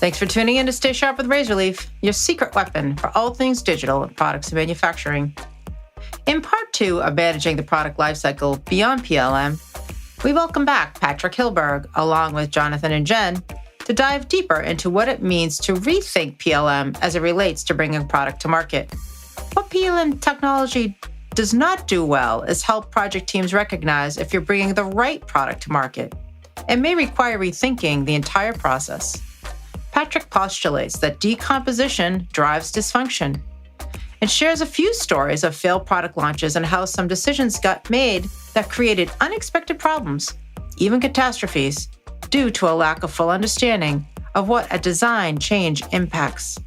Thanks for tuning in to Stay Sharp with Razorleaf, your secret weapon for all things digital and products and manufacturing. In part 2 of Managing the Product Lifecycle Beyond PLM, we welcome back Patrick Hillberg, along with Jonathan and Jen, to dive deeper into what it means to rethink PLM as it relates to bringing a product to market. What PLM technology does not do well is help project teams recognize if you're bringing the right product to market. It may require rethinking the entire process. Patrick postulates that decomposition drives dysfunction and shares a few stories of failed product launches and how some decisions got made that created unexpected problems, even catastrophes, due to a lack of full understanding of what a design change impacts.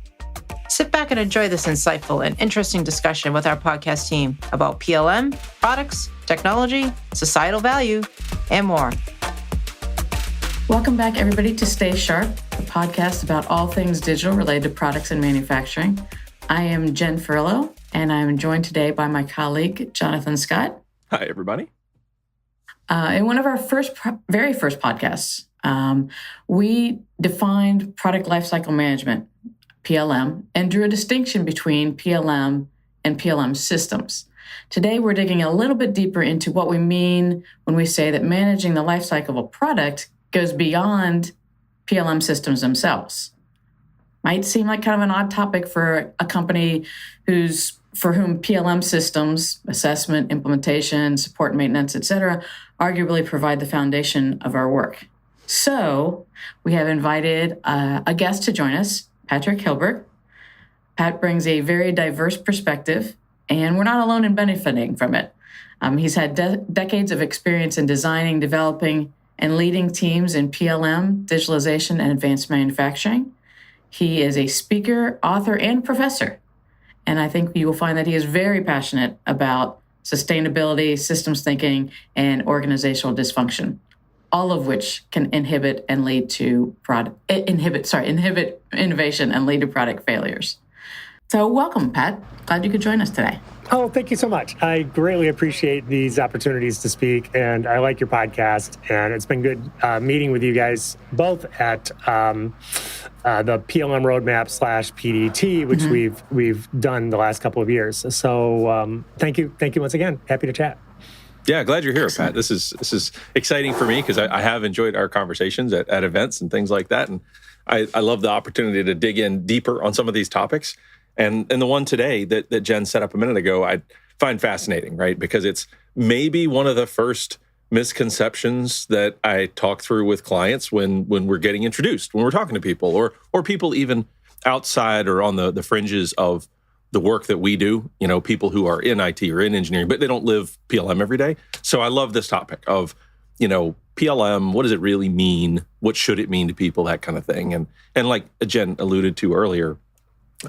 Sit back and enjoy this insightful and interesting discussion with our podcast team about PLM, products, technology, societal value, and more. Welcome back, everybody, to Stay Sharp, a podcast about all things digital related to products and manufacturing. I am Jen Ferello, and I'm joined today by my colleague, Jonathan Scott. Hi, everybody. In one of our very first podcasts, we defined product lifecycle management, PLM, and drew a distinction between PLM and PLM systems. Today, we're digging a little bit deeper into what we mean when we say that managing the lifecycle of a product goes beyond PLM systems themselves. Might seem like kind of an odd topic for a company for whom PLM systems, assessment, implementation, support and maintenance, etc., arguably provide the foundation of our work. So we have invited a guest to join us, Patrick Hillberg. Pat brings a very diverse perspective, and we're not alone in benefiting from it. He's had decades of experience in designing, developing, and leading teams in PLM, digitalization, and advanced manufacturing. He is a speaker, author, and professor. And I think you will find that he is very passionate about sustainability, systems thinking, and organizational dysfunction, all of which can inhibit innovation and lead to product failures. So welcome, Pat. Glad you could join us today. Oh, thank you so much. I greatly appreciate these opportunities to speak, and I like your podcast, and it's been good meeting with you guys both at the PLM Roadmap / PDT, which we've done the last couple of years. So thank you once again. Happy to chat. Yeah, glad you're here, Pat. This is exciting for me because I have enjoyed our conversations at events and things like that, and I love the opportunity to dig in deeper on some of these topics. And the one today that Jen set up a minute ago, I find fascinating, right? Because it's maybe one of the first misconceptions that I talk through with clients when we're getting introduced, when we're talking to people, or people even outside or on the fringes of the work that we do, people who are in IT or in engineering, but they don't live PLM every day. So I love this topic of, PLM, what does it really mean? What should it mean to people? That kind of thing. And like Jen alluded to earlier,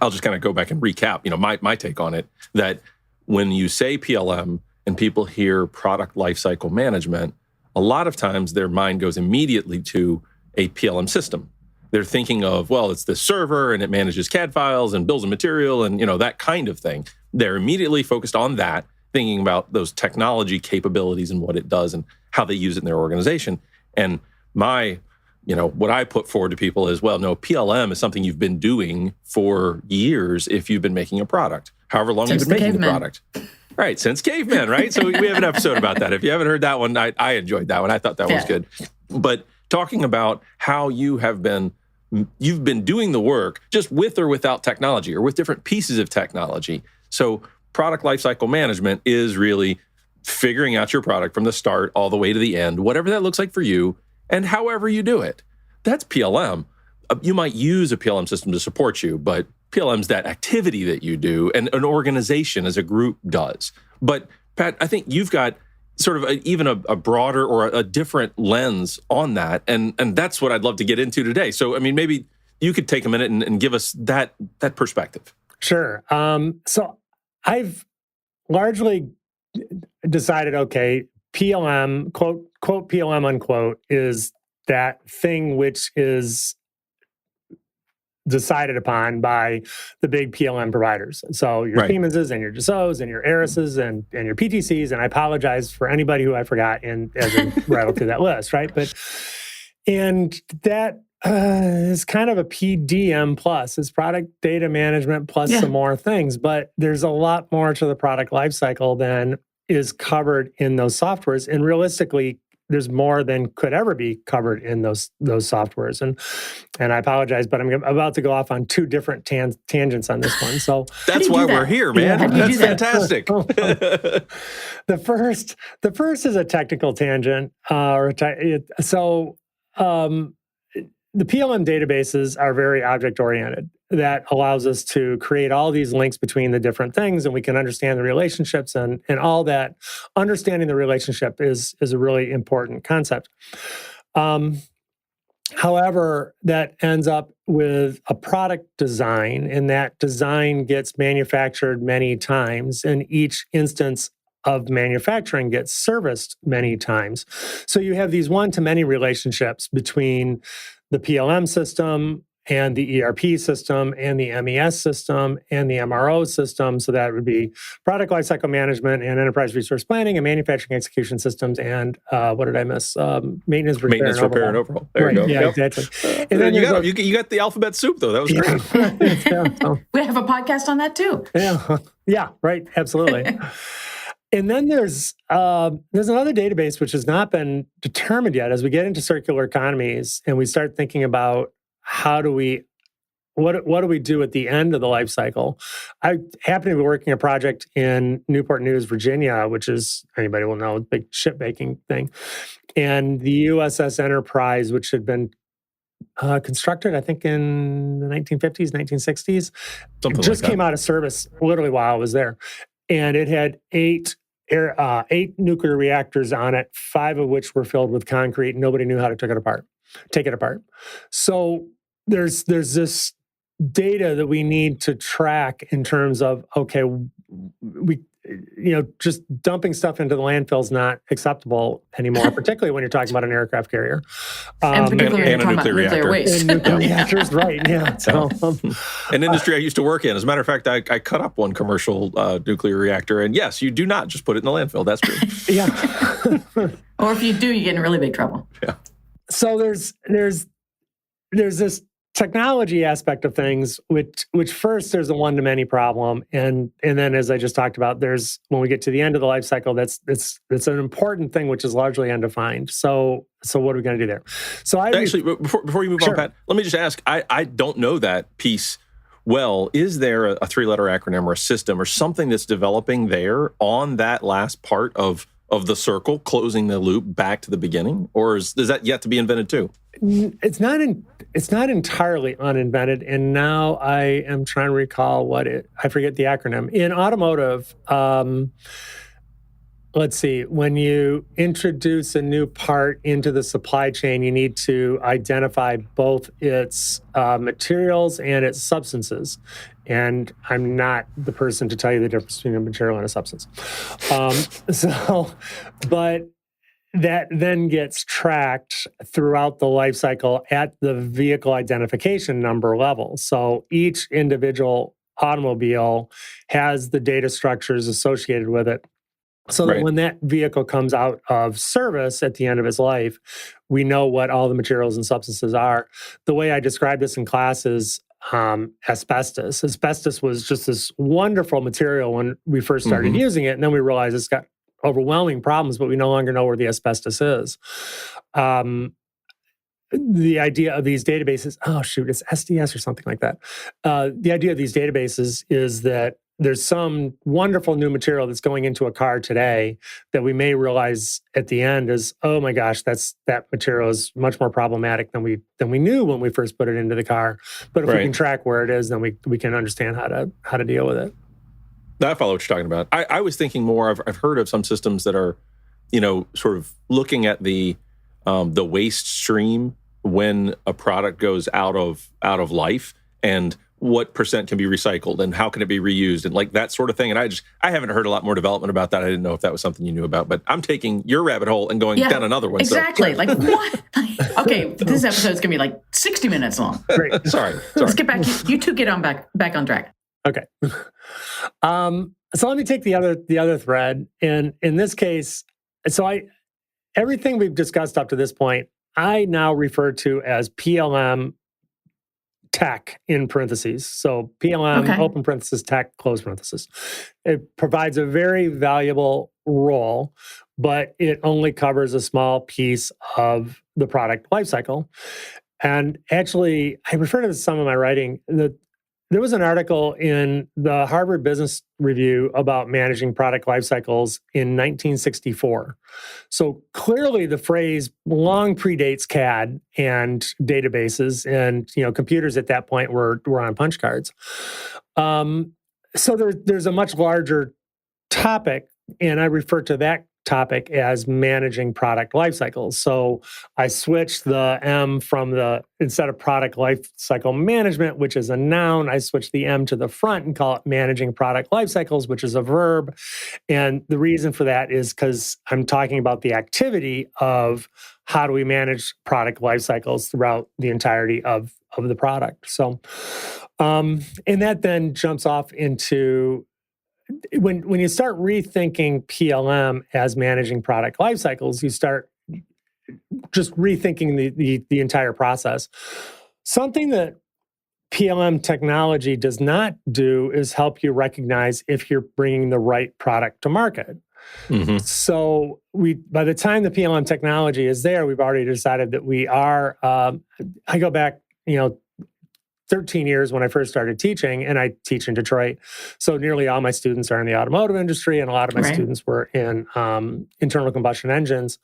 I'll just kind of go back and recap, my take on it, that when you say PLM and people hear product lifecycle management, a lot of times their mind goes immediately to a PLM system. They're thinking of, well, it's the server and it manages CAD files and bills of material and, that kind of thing. They're immediately focused on that, thinking about those technology capabilities and what it does and how they use it in their organization. And what I put forward to people is, well, no, PLM is something you've been doing for years if you've been making a product, however long you've been making the product. Right, since cavemen, right? So we have an episode about that. If you haven't heard that one, I enjoyed that one. I thought that was good. But talking about how you've been doing the work just with or without technology or with different pieces of technology. So product lifecycle management is really figuring out your product from the start all the way to the end, whatever that looks like for you, and however you do it. That's PLM. You might use a PLM system to support you, but PLM's that activity that you do and an organization as a group does. But Pat, I think you've got sort of even a broader or a different lens on that. And that's what I'd love to get into today. So, maybe you could take a minute and give us that perspective. Sure. So I've largely decided, okay, PLM, quote PLM, unquote, is that thing which is decided upon by the big PLM providers. So your Siemenses and your Dassaults and your Arises and your PTCs, and I apologize for anybody who I forgot as I rattle through that list, right? And that It's kind of a PDM plus. It's product data management plus some more things, but there's a lot more to the product lifecycle than is covered in those softwares. And realistically, there's more than could ever be covered in those softwares. And I apologize, but I'm about to go off on two different tangents on this one. So that's why we're here, man. How do you do That's that? fantastic. The first is a technical tangent. The PLM databases are very object-oriented. That allows us to create all these links between the different things, and we can understand the relationships and all that. Understanding the relationship is a really important concept. However, that ends up with a product design, and that design gets manufactured many times, and each instance of manufacturing gets serviced many times. So you have these one-to-many relationships between the PLM system and the ERP system and the MES system and the MRO system. So that would be product lifecycle management and enterprise resource planning and manufacturing execution systems and what did I miss? Maintenance, repair, and overhaul. There you go. Yeah, yep. exactly. And then you got the alphabet soup though. That was great. We have a podcast on that too. Yeah, right. Absolutely. And then there's another database which has not been determined yet. As we get into circular economies and we start thinking about what do we do at the end of the life cycle? I happen to be working a project in Newport News, Virginia, which is, anybody will know, a big ship making thing. And the USS Enterprise, which had been constructed, I think, in the 1950s, 1960s, just came out of service literally while I was there. And it had eight nuclear reactors on it, 5 of which were filled with concrete. Nobody knew how to take it apart. So there's this data that we need to track in terms of, okay, just dumping stuff into the landfill is not acceptable anymore, particularly when you're talking about an aircraft carrier. And particularly when you're talking about nuclear waste. And nuclear reactors, right, yeah. So, an industry I used to work in. As a matter of fact, I cut up one commercial nuclear reactor. And yes, you do not just put it in the landfill. That's true. Yeah. Or if you do, you get in really big trouble. Yeah. So there's this technology aspect of things, which first there's a one-to-many problem, and then as I just talked about, there's when we get to the end of the life cycle, that's an important thing which is largely undefined. So what are we going to do there? So before you move on, Pat, let me just ask. I don't know that piece well. Is there a 3-letter acronym or a system or something that's developing there on that last part of the circle, closing the loop back to the beginning, or is that yet to be invented too? It's not entirely uninvented, and now I am trying to recall I forget the acronym. In automotive, let's see, when you introduce a new part into the supply chain, you need to identify both its materials and its substances. And I'm not the person to tell you the difference between a material and a substance. But that then gets tracked throughout the life cycle at the vehicle identification number level. So each individual automobile has the data structures associated with it. So that when that vehicle comes out of service at the end of its life, we know what all the materials and substances are. The way I describe this in class is asbestos. Asbestos was just this wonderful material when we first started using it, and then we realized it's got overwhelming problems, but we no longer know where the asbestos is. The idea of these databases, it's SDS or something like that. The idea of these databases is that there's some wonderful new material that's going into a car today that we may realize at the end is, oh my gosh, that material is much more problematic than we knew when we first put it into the car. But if we can track where it is, then we can understand how to deal with it. I follow what you're talking about. I was thinking more. I've heard of some systems that are, sort of looking at the waste stream when a product goes out of life, and what percent can be recycled and how can it be reused and like that sort of thing. And I haven't heard a lot more development about that. I didn't know if that was something you knew about, but I'm taking your rabbit hole and going down another one. Exactly. So. Like what? Okay, this episode's gonna be like 60 minutes long. Great. Sorry. Let's get back. You two get on back on track. Okay. So let me take the other thread. And in this case, everything we've discussed up to this point, I now refer to as PLM tech in parentheses. So PLM, open parentheses, tech, close parentheses. It provides a very valuable role, but it only covers a small piece of the product lifecycle. And actually, I refer to some of my writing. There was an article in the Harvard Business Review about managing product life cycles in 1964. So clearly the phrase long predates CAD and databases, and computers at that point were on punch cards. So there's a much larger topic, and I refer to that topic as managing product life cycles. So I switched the M from instead of product life cycle management, which is a noun, I switched the M to the front and call it managing product life cycles, which is a verb. And the reason for that is because I'm talking about the activity of how do we manage product life cycles throughout the entirety of the product. So, and that then jumps off into when you start rethinking PLM as managing product life cycles, you start just rethinking the entire process. Something that PLM technology does not do is help you recognize if you're bringing the right product to market. Mm-hmm. So by the time the PLM technology is there, we've already decided that we are. I go back, 13 years when I first started teaching, and I teach in Detroit. So nearly all my students are in the automotive industry, and a lot of my students were in internal combustion engines,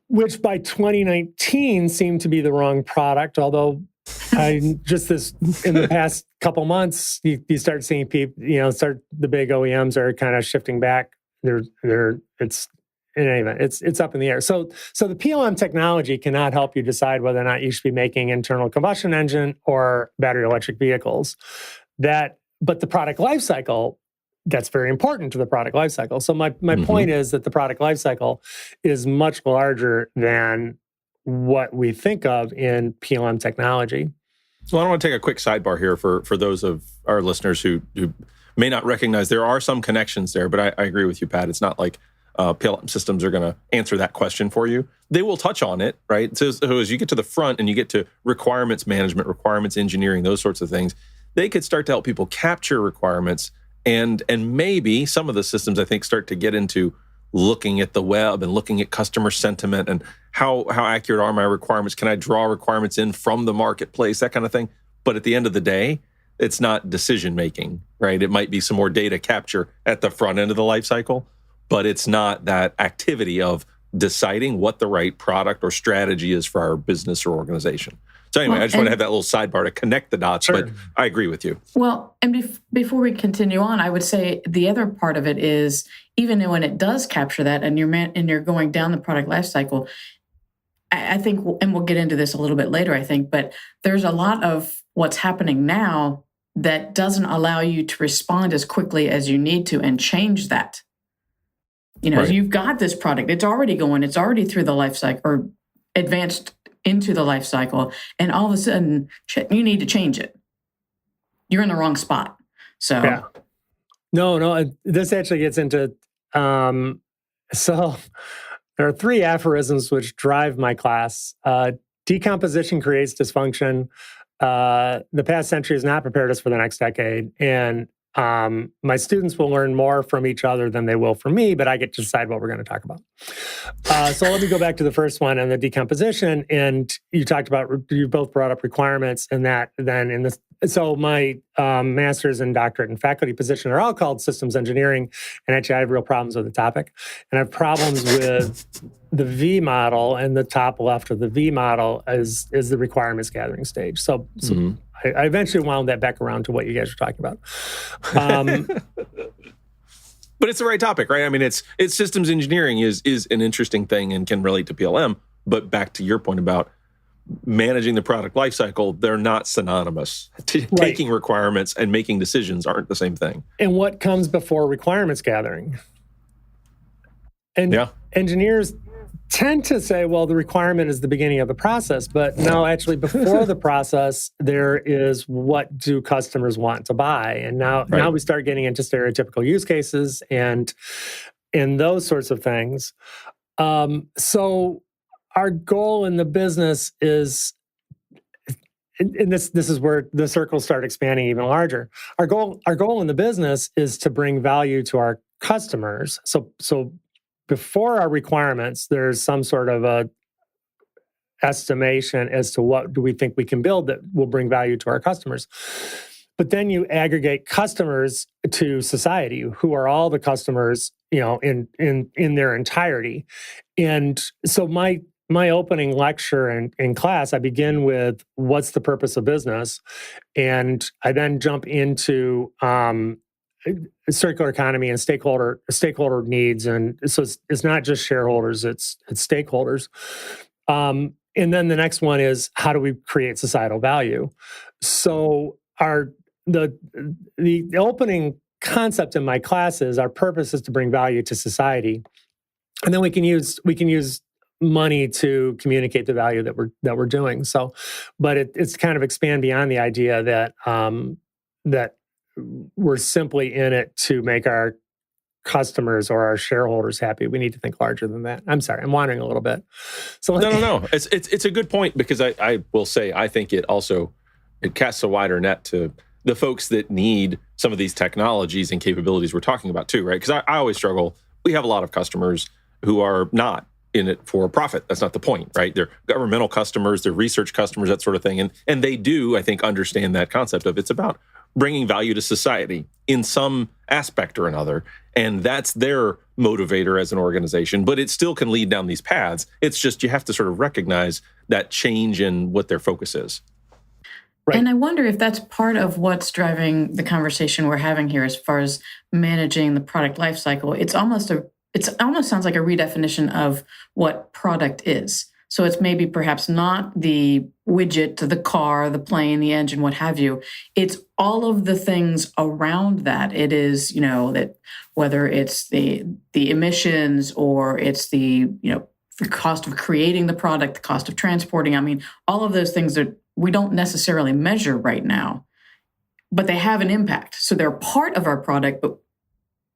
which by 2019 seemed to be the wrong product. Although in the past couple months, you start seeing people, the big OEMs are kind of shifting back. In any event, it's up in the air. So the PLM technology cannot help you decide whether or not you should be making internal combustion engine or battery electric vehicles. But the product life cycle, that's very important to the product life cycle. So my point is that the product life cycle is much larger than what we think of in PLM technology. Well, I want to take a quick sidebar here for those of our listeners who may not recognize there are some connections there, but I agree with you, Pat. It's not like PLM systems are going to answer that question for you. They will touch on it, right? So as you get to the front and you get to requirements management, requirements engineering, those sorts of things, they could start to help people capture requirements. And maybe some of the systems, I think, start to get into looking at the web and looking at customer sentiment and how accurate are my requirements? Can I draw requirements in from the marketplace, that kind of thing? But at the end of the day, it's not decision making, right? It might be some more data capture at the front end of the life cycle, but it's not that activity of deciding what the right product or strategy is for our business or organization. So anyway, I just want to have that little sidebar to connect the dots, sure. But I agree with you. Well, and before we continue on, I would say the other part of it is, even when it does capture that and you're going down the product life cycle, I think, and we'll get into this a little bit later, I think, but there's a lot of what's happening now that doesn't allow you to respond as quickly as you need to and change that. Right. You've got this product, it's already through the life cycle or advanced into the life cycle, and all of a sudden you need to change it. You're in the wrong spot. So yeah. No, this actually gets into, so there are 3 aphorisms which drive my class. Decomposition creates dysfunction. The past century has not prepared us for the next decade. And my students will learn more from each other than they will from me, but I get to decide what we're going to talk about. So let me go back to the first one on the decomposition. And you both brought up requirements, and that then so my master's and doctorate and faculty position are all called systems engineering. And actually I have real problems with the topic. And I have problems with the V model, and the top left of the V model is the requirements gathering stage. So I eventually wound that back around to what you guys were talking about. But it's the right topic, right? I mean, it's systems engineering is an interesting thing and can relate to PLM. But back to your point about managing the product lifecycle, they're not synonymous. Taking requirements and making decisions aren't the same thing. And what comes before requirements gathering? And engineers tend to say, well, the requirement is the beginning of the process. But no, actually, before the process, there is what do customers want to buy? And now we start getting into stereotypical use cases and those sorts of things. So our goal in the business is, and this is where the circles start expanding even larger. Our goal in the business is to bring value to our customers. So before our requirements, there's some sort of a estimation as to what do we think we can build that will bring value to our customers. But then you aggregate customers to society, who are all the customers, in their entirety. And so my opening lecture in class, I begin with what's the purpose of business, and I then jump into circular economy and stakeholder needs, and so it's not just shareholders, it's stakeholders. And then the next one is, how do we create societal value? So the opening concept in my class is, our purpose is to bring value to society, and then we can use money to communicate the value that we're doing. So, but it's kind of expand beyond the idea that that we're simply in it to make our customers or our shareholders happy. We need to think larger than that. I'm sorry, I'm wandering a little bit. So No. It's a good point, because I will say, I think it casts a wider net to the folks that need some of these technologies and capabilities we're talking about too, right? Because I always struggle. We have a lot of customers who are not in it for profit. That's not the point, right? They're governmental customers, they're research customers, that sort of thing. And they do, I think, understand that concept of, it's about bringing value to society in some aspect or another. And that's their motivator as an organization, but it still can lead down these paths. It's just, you have to sort of recognize that change in what their focus is. Right. And I wonder if that's part of what's driving the conversation we're having here as far as managing the product lifecycle. It almost sounds like a redefinition of what product is. So it's maybe perhaps not the widget, the car, the plane, the engine, what have you. It's all of the things around that. It is, that whether it's the emissions, or it's the cost of creating the product, the cost of transporting. I mean, all of those things that we don't necessarily measure right now, but they have an impact. So they're part of our product, but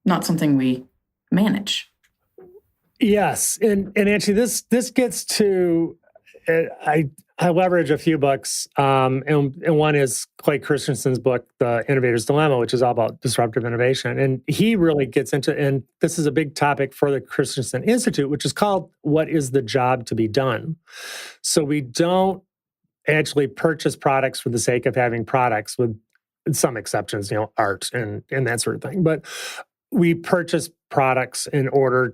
not something we manage. Yes, and actually, this gets to I leverage a few books, and one is Clay Christensen's book, The Innovator's Dilemma, which is all about disruptive innovation, and he really gets into, and this is a big topic for the Christensen Institute, which is called "What is the job to be done?" So we don't actually purchase products for the sake of having products, with some exceptions, art and that sort of thing, but we purchase products in order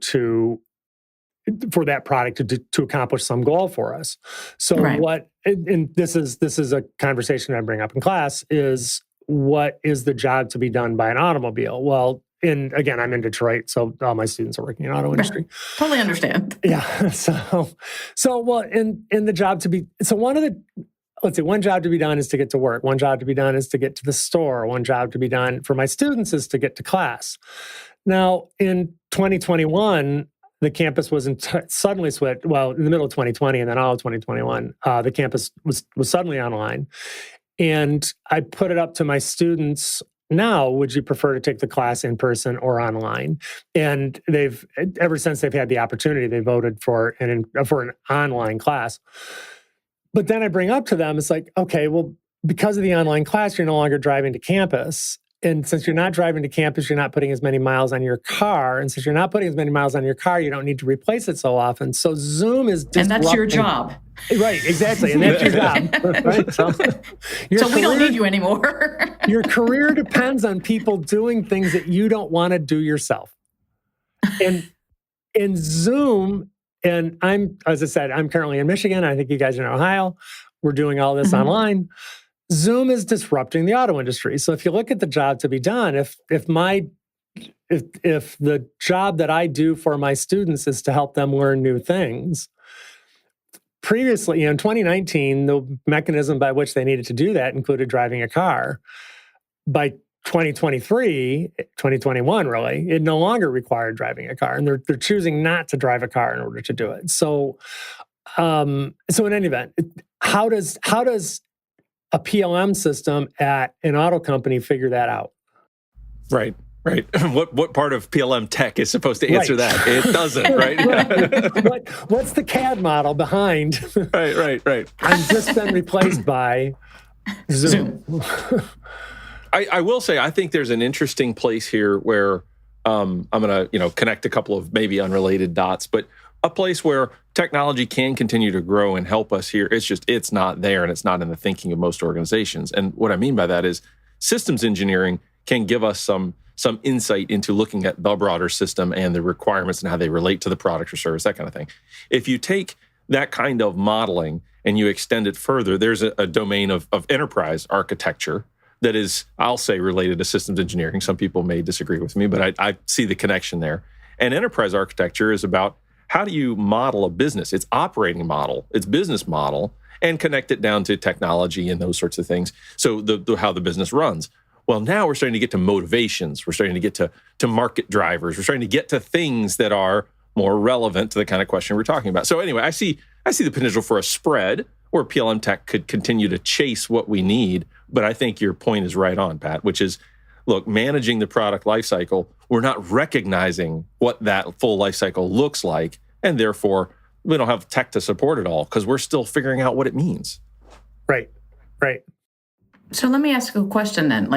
for that product to accomplish some goal for us. So right. And this is a conversation I bring up in class, is what is the job to be done by an automobile? Well, again, I'm in Detroit, so all my students are working in the auto industry. Totally understand. Yeah. So well, in the job to be, so one job to be done is to get to work. One job to be done is to get to the store. One job to be done for my students is to get to class. Now, in 2021, the campus was suddenly switched. Well, in the middle of 2020 and then all of 2021, the campus was suddenly online. And I put it up to my students, now, would you prefer to take the class in person or online? And ever since they've had the opportunity, they voted for an online class. But then I bring up to them, it's like, okay, well, because of the online class, you're no longer driving to campus. And since you're not driving to campus, you're not putting as many miles on your car. And since you're not putting as many miles on your car, you don't need to replace it so often. So Zoom is disrupting. And that's your job. Right, exactly. And that's your job. Right? So we don't need you anymore. Your career depends on people doing things that you don't want to do yourself. And in Zoom, and as I said, I'm currently in Michigan. I think you guys are in Ohio. We're doing all this online. Zoom is disrupting the auto industry. So if you look at the job to be done, if the job that I do for my students is to help them learn new things, previously, in 2019, the mechanism by which they needed to do that included driving a car. By 2021, really, it no longer required driving a car, and they're choosing not to drive a car in order to do it. So in any event, how does a PLM system at an auto company figure that out? Right. Right. What part of PLM tech is supposed to answer that? It doesn't, right? What's the CAD model behind? Right. I've just been replaced by Zoom. I will say, I think there's an interesting place here where I'm going to, connect a couple of maybe unrelated dots, but a place where technology can continue to grow and help us here. It's not there, and it's not in the thinking of most organizations. And what I mean by that is systems engineering can give us some insight into looking at the broader system and the requirements and how they relate to the product or service, that kind of thing. If you take that kind of modeling and you extend it further, there's a domain of enterprise architecture that is, I'll say, related to systems engineering. Some people may disagree with me, but I see the connection there. And enterprise architecture is about how do you model a business, its operating model, its business model, and connect it down to technology and those sorts of things. So how the business runs. Well, now we're starting to get to motivations. We're starting to get to market drivers. We're starting to get to things that are more relevant to the kind of question we're talking about. So anyway, I see the potential for a spread where PLM tech could continue to chase what we need. But I think your point is right on, Pat, which is, look, managing the product lifecycle, we're not recognizing what that full lifecycle looks like. And therefore, we don't have tech to support it all because we're still figuring out what it means. Right. So let me ask a question then.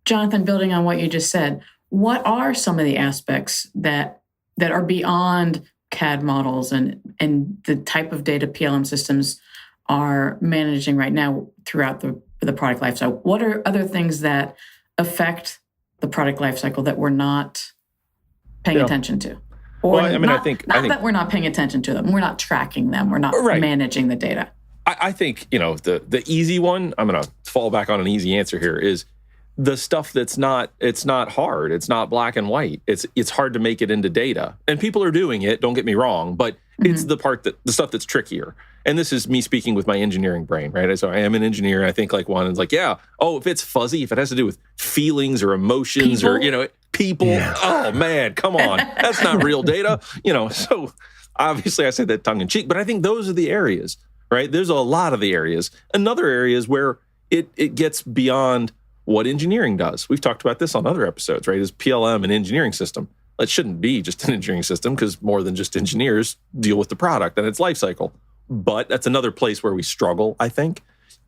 Jonathan, building on what you just said, what are some of the aspects that are beyond CAD models and the type of data PLM systems are managing right now throughout the product lifecycle? What are other things that affect the product lifecycle that we're not paying attention to? Or I think that we're not paying attention to them. We're not tracking them. We're not managing the data. I think, the easy one, I'm going to fall back on an easy answer here, is the stuff it's not hard. It's not black and white. It's hard to make it into data. And people are doing it, don't get me wrong, but it's the stuff that's trickier. And this is me speaking with my engineering brain, right? So I am an engineer. I think like one is like, if it's fuzzy, if it has to do with feelings or emotions or, people, oh man, come on. That's not real data. So obviously I say that tongue in cheek, but I think those are the areas, right? There's a lot of the areas. Another area is where it gets beyond what engineering does. We've talked about this on other episodes, right? Is PLM an engineering system? It shouldn't be just an engineering system because more than just engineers deal with the product and its life cycle. But that's another place where we struggle, I think.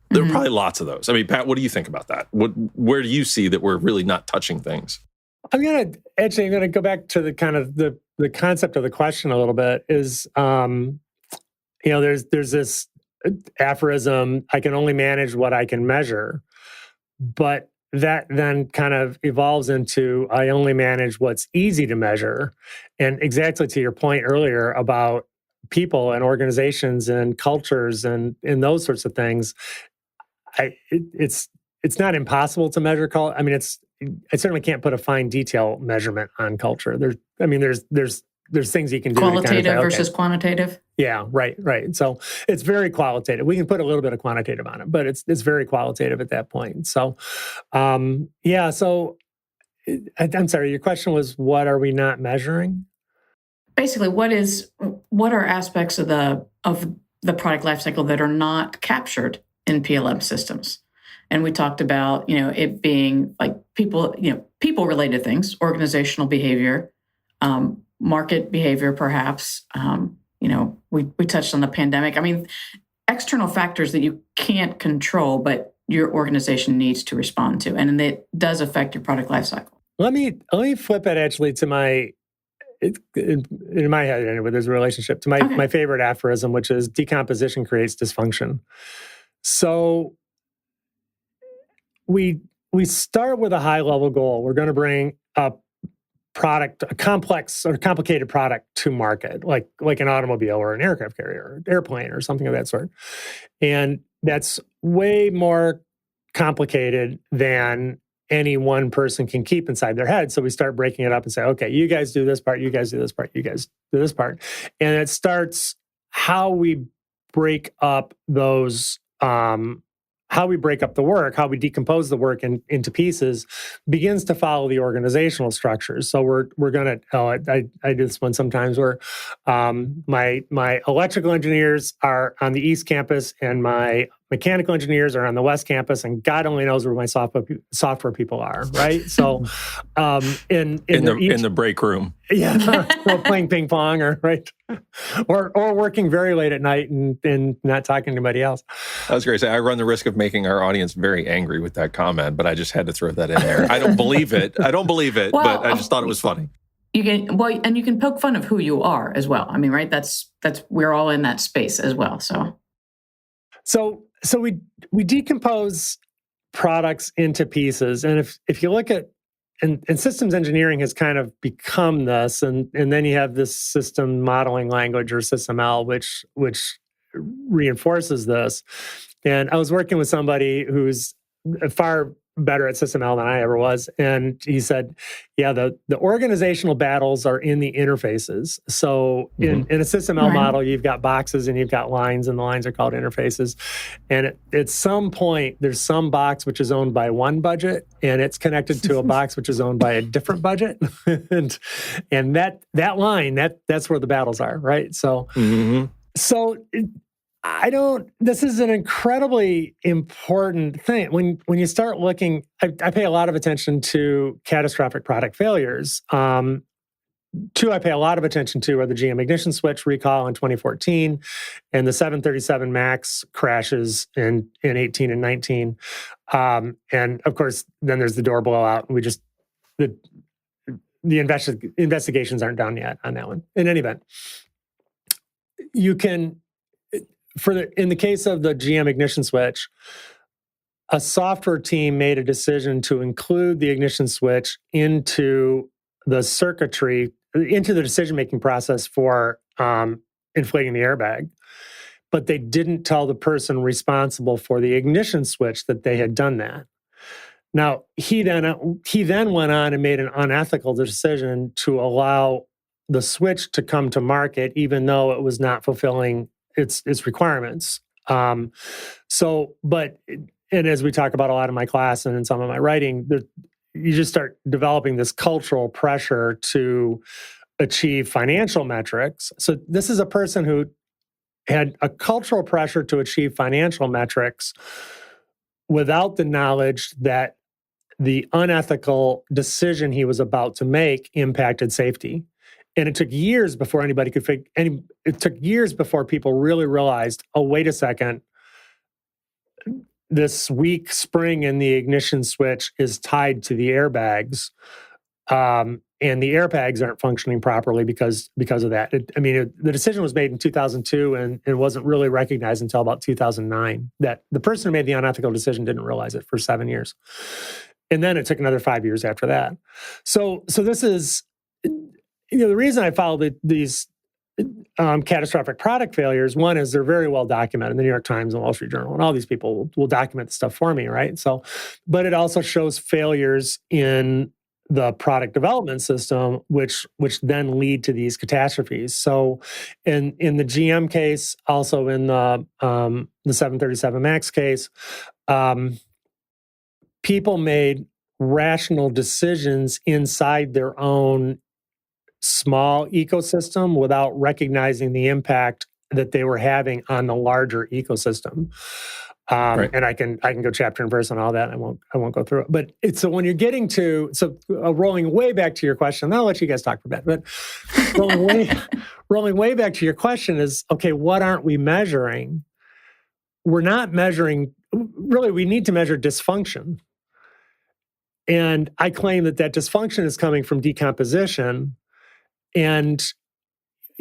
There are probably lots of those. I mean, Pat, what do you think about that? Where do you see that we're really not touching things? I'm going to go back to the kind of the concept of the question a little bit is, there's this aphorism, I can only manage what I can measure. But that then kind of evolves into, I only manage what's easy to measure. And exactly to your point earlier about people and organizations and cultures and those sorts of things, it's not impossible to measure. I mean, I certainly can't put a fine detail measurement on culture. There's things you can do. Qualitative versus quantitative. Yeah, right. So it's very qualitative. We can put a little bit of quantitative on it, but it's very qualitative at that point. So, So, I'm sorry. Your question was, what are we not measuring? Basically, what are aspects of the product lifecycle that are not captured in PLM systems? And we talked about it being like people related things, organizational behavior. Market behavior, perhaps. We touched on the pandemic. I mean, external factors that you can't control, but your organization needs to respond to, and it does affect your product lifecycle. Let me flip it actually to in my head anyway. There's a relationship to my favorite aphorism, which is decomposition creates dysfunction. So we start with a high level goal. We're going to bring a complex or complicated product to market, like an automobile or an aircraft carrier, or airplane or something of that sort. And that's way more complicated than any one person can keep inside their head. So we start breaking it up and say, okay, you guys do this part, you guys do this part, you guys do this part. And it starts how we break up those how we break up the work, how we decompose the work into pieces, begins to follow the organizational structures. So we're going to, I do this one sometimes where my electrical engineers are on the East Campus and my mechanical engineers are on the West Campus, and God only knows where my software people are, right? So, in the break room, playing ping pong, or working very late at night and not talking to anybody else. I was going to say, I run the risk of making our audience very angry with that comment, but I just had to throw that in there. I don't believe it. Well, but I just thought it was funny. You can poke fun of who you are as well. I mean, right? That's we're all in that space as well. So we decompose products into pieces, and if you look at and systems engineering has kind of become this, and then you have this system modeling language or SysML, which reinforces this. And I was working with somebody who's far better at SysML than I ever was, and he said, "Yeah, the organizational battles are in the interfaces. So in a SysML model, you've got boxes and you've got lines, and the lines are called interfaces. And at some point, there's some box which is owned by one budget, and it's connected to a box which is owned by a different budget, and that line that's where the battles are, right? So this is an incredibly important thing. When you start looking, I pay a lot of attention to catastrophic product failures. Two I pay a lot of attention to are the GM ignition switch recall in 2014 and the 737 MAX crashes in 18 and 19. And of course, then there's the door blowout. And the investigations aren't done yet on that one. In any event, you can... in the case of the GM ignition switch, a software team made a decision to include the ignition switch into the circuitry, into the decision-making process for inflating the airbag. But they didn't tell the person responsible for the ignition switch that they had done that. Now, he then went on and made an unethical decision to allow the switch to come to market, even though it was not fulfilling its requirements. And as we talk about a lot in my class and in some of my writing, you just start developing this cultural pressure to achieve financial metrics. So this is a person who had a cultural pressure to achieve financial metrics without the knowledge that the unethical decision he was about to make impacted safety. And it took years before anybody could it took years before people really realized, oh, wait a second, this weak spring in the ignition switch is tied to the airbags. And the airbags aren't functioning properly because of that. The decision was made in 2002 and it wasn't really recognized until about 2009 that the person who made the unethical decision didn't realize it for 7 years. And then it took another 5 years after that. So this is... the reason I follow these catastrophic product failures, one is they're very well documented. The New York Times and Wall Street Journal and all these people will document the stuff for me, right? So, but it also shows failures in the product development system, which then lead to these catastrophes. So, in the GM case, also in the 737 MAX case, people made rational decisions inside their own small ecosystem without recognizing the impact that they were having on the larger ecosystem. Right. And I can go chapter and verse on all that. I won't go through it. But so when you're getting to rolling way back to your question, I'll let you guys talk for a bit. But rolling way back to your question is, okay, what aren't we measuring? We're not measuring. Really, we need to measure dysfunction. And I claim that dysfunction is coming from decomposition. And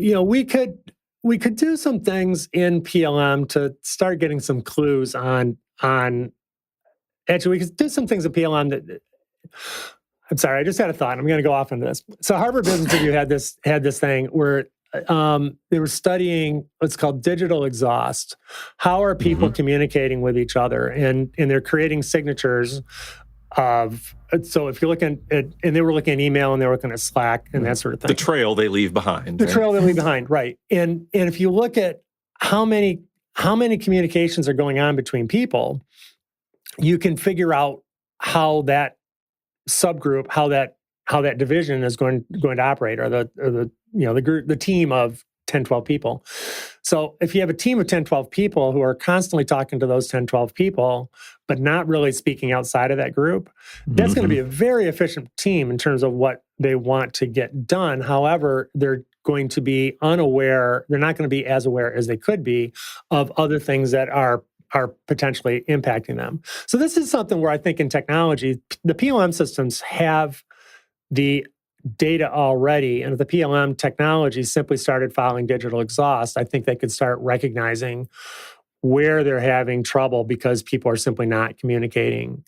we could do some things in PLM to start getting some clues on. Actually, we could do some things in PLM that. I'm sorry, I just had a thought. I'm going to go off into this. So Harvard Business Review had this thing where they were studying what's called digital exhaust. How are people communicating with each other, and they're creating signatures of. So if you're looking at, and they were looking at email and they were looking at Slack and that sort of thing. The trail they leave behind. Trail they leave behind, right. And if you look at how many communications are going on between people, you can figure out how that subgroup, how that division is going to operate, or the team of 10, 12 people. So if you have a team of 10, 12 people who are constantly talking to those 10, 12 people, but not really speaking outside of that group, that's going to be a very efficient team in terms of what they want to get done. However, they're going to be unaware, they're not going to be as aware as they could be of other things that are potentially impacting them. So this is something where I think in technology, the PLM systems have the data already, and if the PLM technology simply started following digital exhaust, I think they could start recognizing where they're having trouble because people are simply not communicating.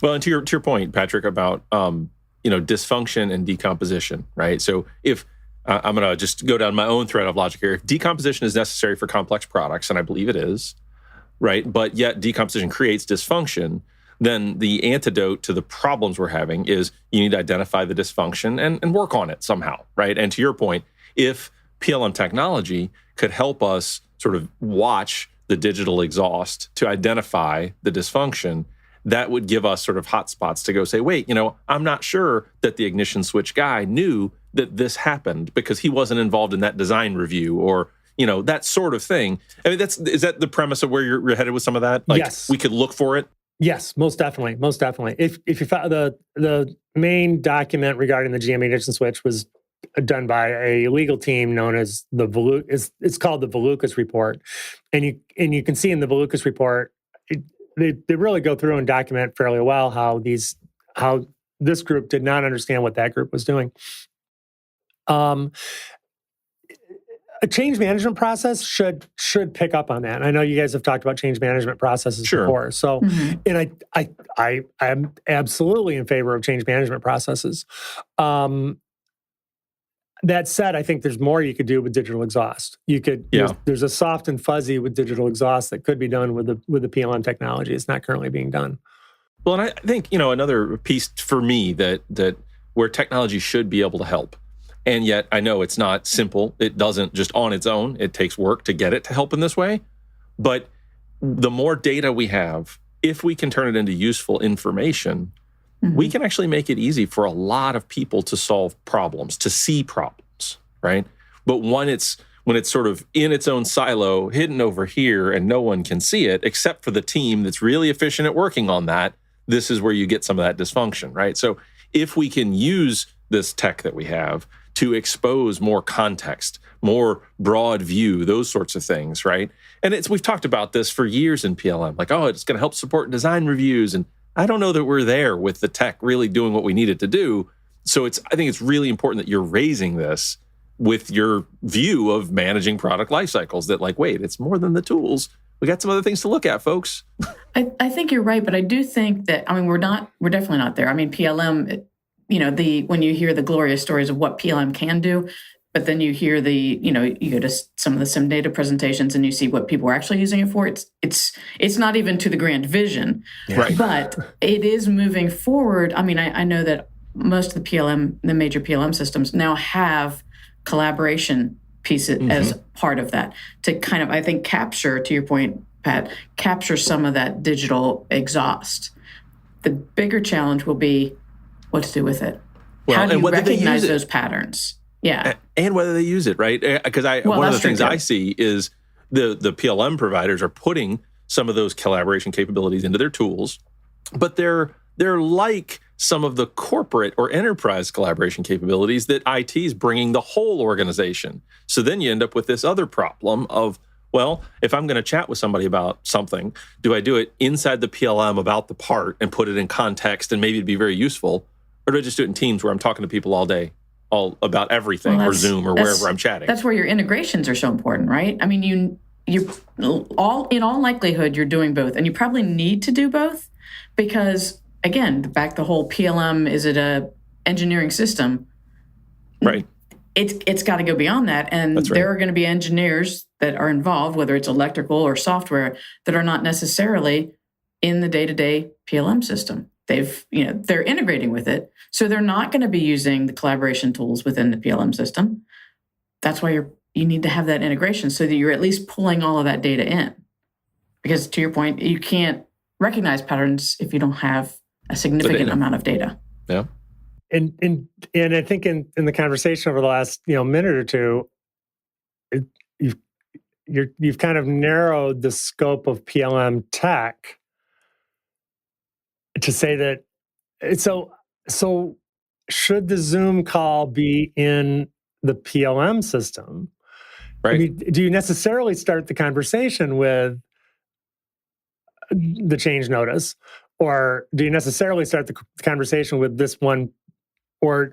Well, and to your point, Patrick, about dysfunction and decomposition, right? So if I'm going to just go down my own thread of logic here, if decomposition is necessary for complex products, and I believe it is, right? But yet decomposition creates dysfunction, then the antidote to the problems we're having is you need to identify the dysfunction and work on it somehow, right? And to your point, if PLM technology could help us sort of watch the digital exhaust to identify the dysfunction, that would give us sort of hotspots to go say, wait, I'm not sure that the ignition switch guy knew that this happened because he wasn't involved in that design review, or that sort of thing. I mean, is that the premise of where you're headed with some of that? Like, yes. We could look for it? Yes, most definitely. Most definitely. If you found the main document regarding the GM ignition switch was done by a legal team known as it's called the Volucas report. And you can see in the Volucas report, they really go through and document fairly well how this group did not understand what that group was doing. A change management process should pick up on that. And I know you guys have talked about change management processes before. So, and I am absolutely in favor of change management processes. That said, I think there's more you could do with digital exhaust. There's a soft and fuzzy with digital exhaust that could be done with the PLM technology. It's not currently being done. Well, and I think, another piece for me that where technology should be able to help. And yet I know it's not simple. It doesn't just on its own. It takes work to get it to help in this way. But the more data we have, if we can turn it into useful information, we can actually make it easy for a lot of people to solve problems, to see problems, right? But when it's sort of in its own silo, hidden over here, and no one can see it except for the team that's really efficient at working on that, this is where you get some of that dysfunction, right? So if we can use this tech that we have to expose more context, more broad view, those sorts of things, right? And we've talked about this for years in PLM, like, it's going to help support design reviews. And I don't know that we're there with the tech really doing what we need it to do. So I think it's really important that you're raising this with your view of managing product life cycles, that like, wait, it's more than the tools. We got some other things to look at, folks. I think you're right, but I do think that, we're definitely not there. PLM, when you hear the glorious stories of what PLM can do, but then you hear you go to some of the sim data presentations and you see what people are actually using it for. It's not even to the grand vision, right? But it is moving forward. I know that most of the major PLM systems now have collaboration pieces as part of that to kind of, I think, capture, to your point, Pat, capture some of that digital exhaust. The bigger challenge will be what to do with it. Well, how do you recognize those patterns? Yeah. And whether they use it, right? Because one of the things I see is the PLM providers are putting some of those collaboration capabilities into their tools, but they're like some of the corporate or enterprise collaboration capabilities that IT is bringing the whole organization. So then you end up with this other problem of, well, if I'm going to chat with somebody about something, do I do it inside the PLM about the part and put it in context and maybe it'd be very useful? Or do I just do it in Teams where I'm talking to people all day, all about everything, or Zoom or wherever I'm chatting? That's where your integrations are so important, right? You in all likelihood, you're doing both. And you probably need to do both because, again, the whole PLM, is it a engineering system? Right. It's got to go beyond that. And there are going to be engineers that are involved, whether it's electrical or software, that are not necessarily in the day-to-day PLM system. They're integrating with it. So they're not going to be using the collaboration tools within the PLM system. That's why you need to have that integration so that you're at least pulling all of that data in. Because to your point, you can't recognize patterns if you don't have a significant amount of data. Yeah. And I think in the conversation over the last minute or two, you've kind of narrowed the scope of PLM tech to say that. So should the Zoom call be in the PLM system? Right. I mean, do you necessarily start the conversation with the change notice, or do you necessarily start the conversation with this one, or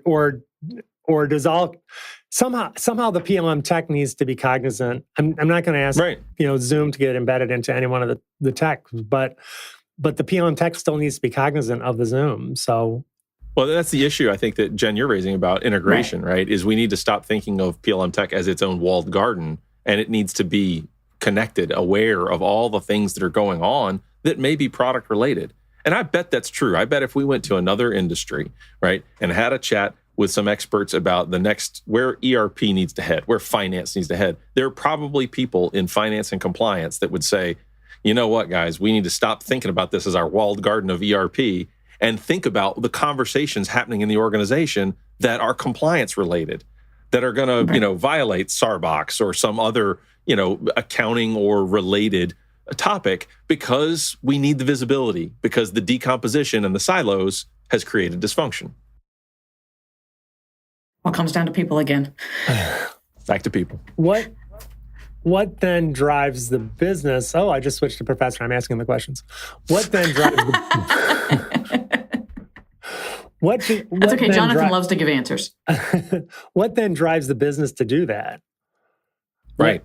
does somehow the PLM tech needs to be cognizant? I'm not going to ask Zoom to get embedded into any one of the tech, but the PLM tech still needs to be cognizant of the Zoom. So, well, that's the issue I think that Jen, you're raising about integration, right? Is we need to stop thinking of PLM tech as its own walled garden, and it needs to be connected, aware of all the things that are going on that may be product related. And I bet that's true. I bet if we went to another industry, right, and had a chat with some experts about the next, where ERP needs to head, where finance needs to head, there are probably people in finance and compliance that would say, you know what, guys, we need to stop thinking about this as our walled garden of ERP and think about the conversations happening in the organization that are compliance related, that are going to, violate Sarbox or some other, accounting or related topic, because we need the visibility, because the decomposition and the silos has created dysfunction. Well, it comes down to people again. Back to people. What then drives the business? Oh, I just switched to professor. I'm asking the questions. What then drives That's okay. Jonathan loves to give answers. What then drives the business to do that? Right.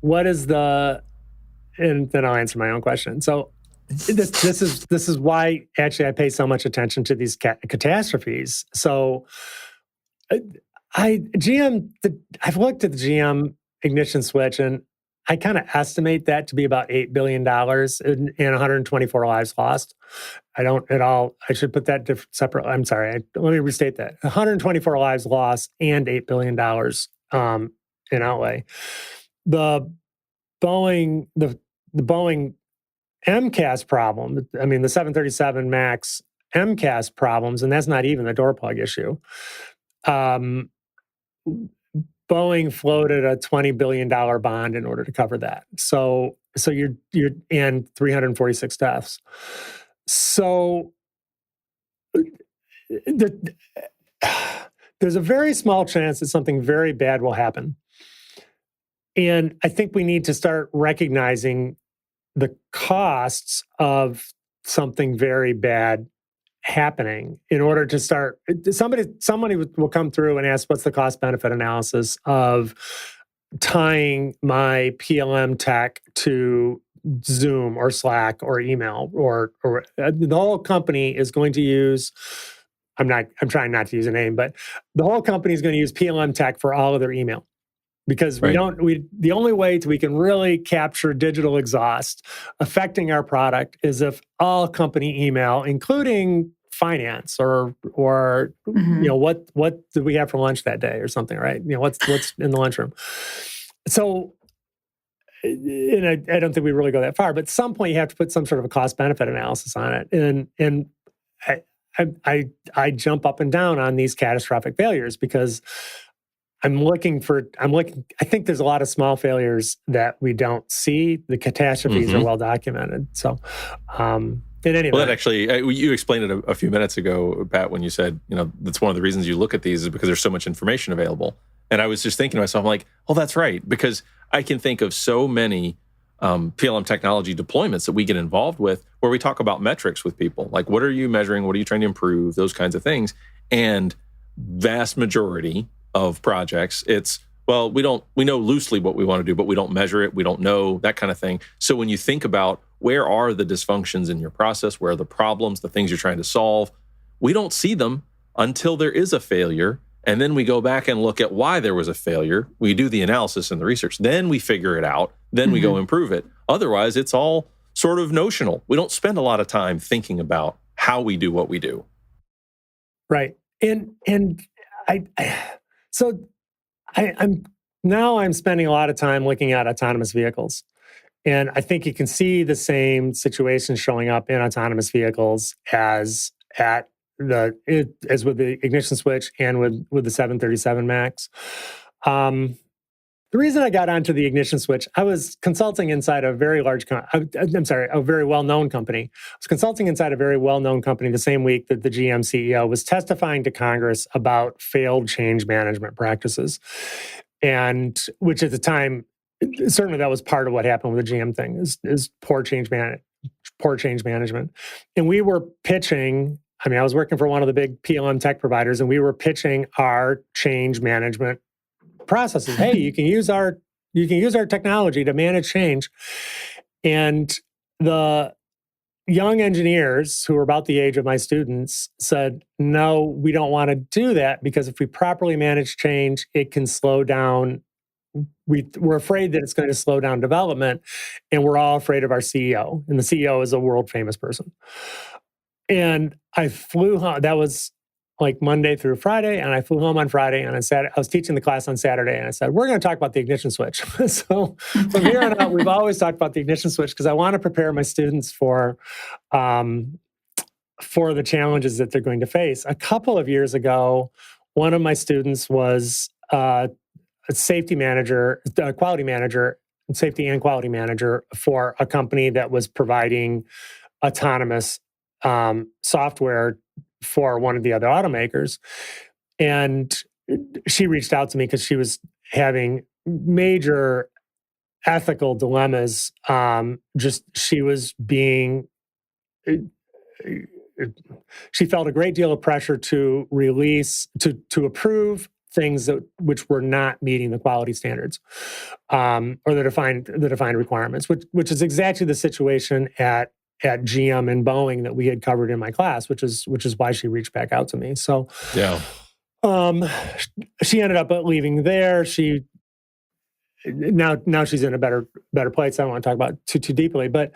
What is and then I'll answer my own question. So this is why actually I pay so much attention to these catastrophes. So I've looked at the GM ignition switch, and I kind of estimate that to be about $8 billion in 124 lives lost. I don't at all. I should put that separate. I'm sorry. Let me restate that: 124 lives lost and $8 billion in outlay. The Boeing MCAS problem. I mean, the 737 MAX MCAS problems, and that's not even the door plug issue. Boeing floated a $20 billion bond in order to cover that. So you're and 346 deaths. So there's a very small chance that something very bad will happen. And I think we need to start recognizing the costs of something very bad happening in order to start. Somebody will come through and ask, what's the cost benefit analysis of tying my PLM tech to Zoom or Slack or email, or the whole company is going to use, I'm trying not to use a name, but the whole company is going to use PLM tech for all of their email. Because the only way we can really capture digital exhaust affecting our product is if all company email, including finance or what did we have for lunch that day or something, right? What's in the lunchroom. So, and I don't think we really go that far, but at some point you have to put some sort of a cost benefit analysis on it. And I jump up and down on these catastrophic failures because I think there's a lot of small failures that we don't see. The catastrophes are well documented. So, in any event. Well, that actually, you explained it a few minutes ago, Pat, when you said, that's one of the reasons you look at these is because there's so much information available. And I was just thinking to myself, I'm like, oh, that's right. Because I can think of so many PLM technology deployments that we get involved with where we talk about metrics with people. Like, what are you measuring? What are you trying to improve? Those kinds of things. And vast majority of projects, it's, well, we know loosely what we want to do, but we don't measure it. We don't know, that kind of thing. So when you think about where are the dysfunctions in your process, where are the problems, the things you're trying to solve, we don't see them until there is a failure. And then we go back and look at why there was a failure. We do the analysis and the research. Then we figure it out. Then we go improve it. Otherwise, it's all sort of notional. We don't spend a lot of time thinking about how we do what we do. Right. And I'm spending a lot of time looking at autonomous vehicles. And I think you can see the same situation showing up in autonomous vehicles as with the ignition switch and with the 737 MAX. The reason I got onto the ignition switch, I was consulting inside a very a very well-known company. I was consulting inside a very well-known company the same week that the GM CEO was testifying to Congress about failed change management practices. And which at the time, certainly that was part of what happened with the GM thing, is poor change management. And we were pitching, I was working for one of the big PLM tech providers, and we were pitching our change management processes. Hey, you can use our technology to manage change. And the young engineers who were about the age of my students said, no, we don't want to do that, because if we properly manage change, it can slow down. We're afraid that it's going to slow down development, and we're all afraid of our CEO. And the CEO is a world famous person. And I flew home. That was like Monday through Friday, and I flew home on Friday, and I was teaching the class on Saturday, and I said, we're going to talk about the ignition switch. So from here on out, we've always talked about the ignition switch, because I want to prepare my students for the challenges that they're going to face. A couple of years ago, one of my students was a safety manager, a quality manager, safety and quality manager for a company that was providing autonomous software for one of the other automakers. And she reached out to me because she was having major ethical dilemmas. She felt a great deal of pressure to approve things which were not meeting the quality standards, or the defined requirements, which is exactly the situation at GM and Boeing that we had covered in my class, which is why she reached back out to me. So, yeah, she ended up leaving there. Now she's in a better place. I don't want to talk about too deeply, but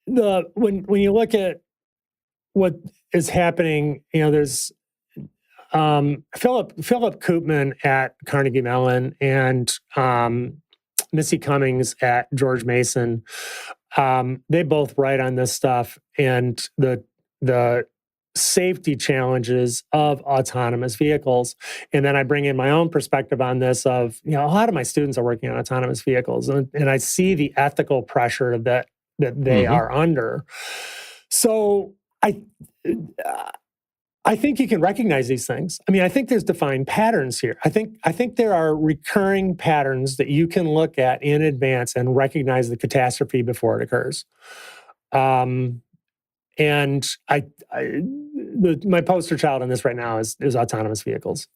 when you look at what is happening, there's Philip Koopman at Carnegie Mellon and Missy Cummings at George Mason. They both write on this stuff and the safety challenges of autonomous vehicles. And then I bring in my own perspective on this of, a lot of my students are working on autonomous vehicles, and I see the ethical pressure that they are under. So I think you can recognize these things. I think there's defined patterns here. I think there are recurring patterns that you can look at in advance and recognize the catastrophe before it occurs. And my poster child on this right now is autonomous vehicles.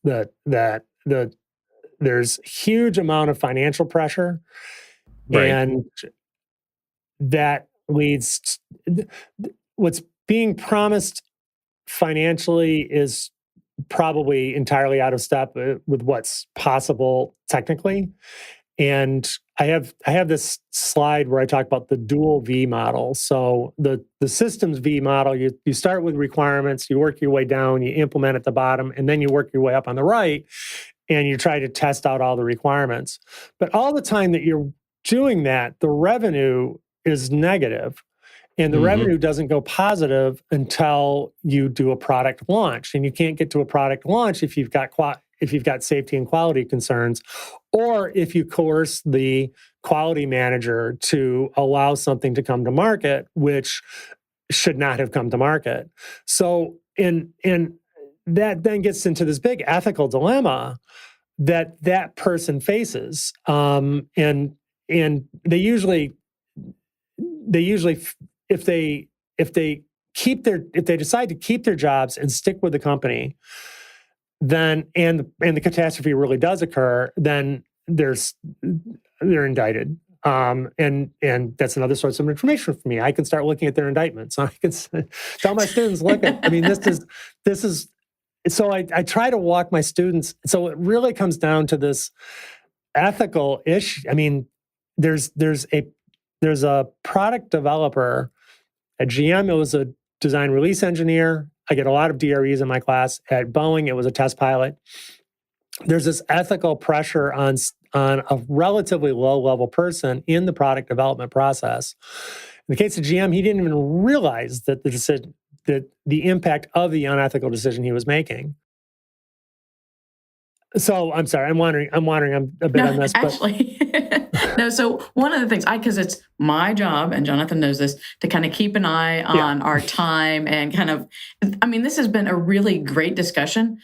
There's huge amount of financial pressure, right. And that leads what's being promised financially is probably entirely out of step with what's possible technically. And I have this slide where I talk about the dual V model. So the systems V model, you start with requirements, you work your way down, you implement at the bottom, and then you work your way up on the right, and you try to test out all the requirements. But all the time that you're doing that, the revenue is negative. And the revenue doesn't go positive until you do a product launch. And you can't get to a product launch if you've got safety and quality concerns, or if you coerce the quality manager to allow something to come to market, which should not have come to market. So, and that then gets into this big ethical dilemma that person faces. And they usually if they decide to keep their jobs and stick with the company, then and the catastrophe really does occur, then they're indicted. And that's another source of information for me. I can start looking at their indictments. I can tell my students, look at, this is. So I try to walk my students. So it really comes down to this ethical issue. There's a product developer at GM. It was a design release engineer. I get a lot of DREs in my class. At Boeing, it was a test pilot. There's this ethical pressure on a relatively low-level person in the product development process. In the case of GM, he didn't even realize that the impact of the unethical decision he was making. So I'm sorry. I'm wondering a bit on this. Actually, no. So one of the things, because it's my job, and Jonathan knows this, to kind of keep an eye on our time and kind of, this has been a really great discussion.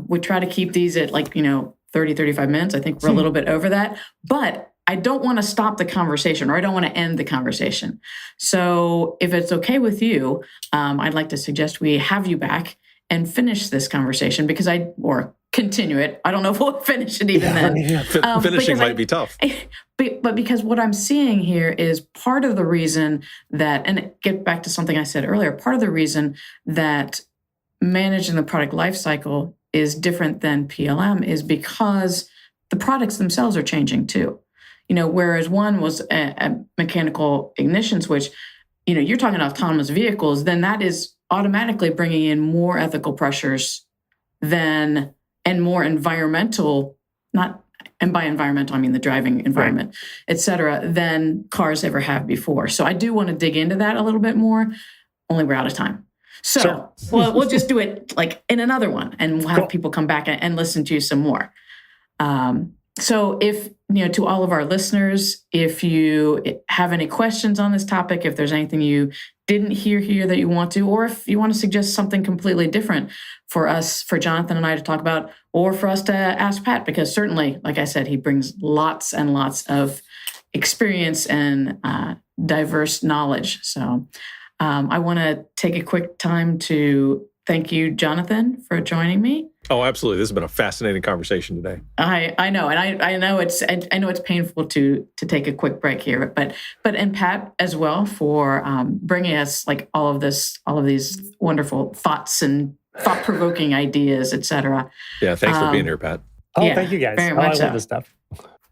We try to keep these at 30, 35 minutes. I think we're a little bit over that, but I don't want to stop the conversation, or I don't want to end the conversation. So if it's okay with you, I'd like to suggest we have you back and finish this conversation or continue it. I don't know if we'll finish it even then. Finishing might be tough. But because what I'm seeing here is part of the reason that, and get back to something I said earlier, part of the reason that managing the product lifecycle is different than PLM is because the products themselves are changing too. Whereas one was a mechanical ignition switch, you're talking autonomous vehicles, then that is automatically bringing in more ethical pressures and more environmental, and by environmental, I mean the driving environment, et cetera, than cars ever have before. So I do want to dig into that a little bit more, only we're out of time. So we'll just do it in another one, and we'll have people come back and listen to you some more. So if, to all of our listeners, if you have any questions on this topic, if there's anything you didn't hear here that you want to, or if you want to suggest something completely different for Jonathan and I to talk about, or for us to ask Pat, because certainly, like I said, he brings lots and lots of experience and diverse knowledge. So I want to take a quick time to thank you, Jonathan, for joining me. Oh, absolutely. This has been a fascinating conversation today. I know. And I know it's painful to take a quick break here, but and Pat as well for bringing us all of these wonderful thoughts and thought-provoking ideas, et cetera. Yeah. Thanks for being here, Pat. Oh, thank you guys. Very much I love this stuff.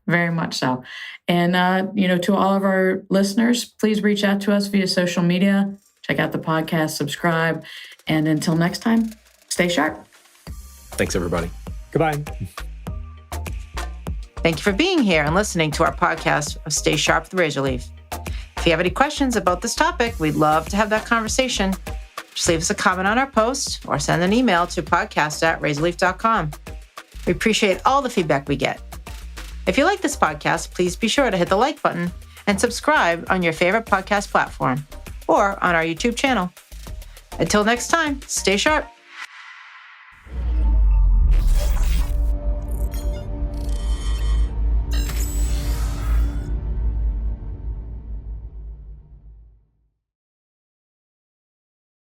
Very much so. And, to all of our listeners, please reach out to us via social media. Check out the podcast, subscribe. And until next time, stay sharp. Thanks, everybody. Goodbye. Thank you for being here and listening to our podcast of Stay Sharp with Razorleaf. If you have any questions about this topic, we'd love to have that conversation. Just leave us a comment on our post or send an email to podcast@razorleaf.com. We appreciate all the feedback we get. If you like this podcast, please be sure to hit the like button and subscribe on your favorite podcast platform or on our YouTube channel. Until next time, stay sharp.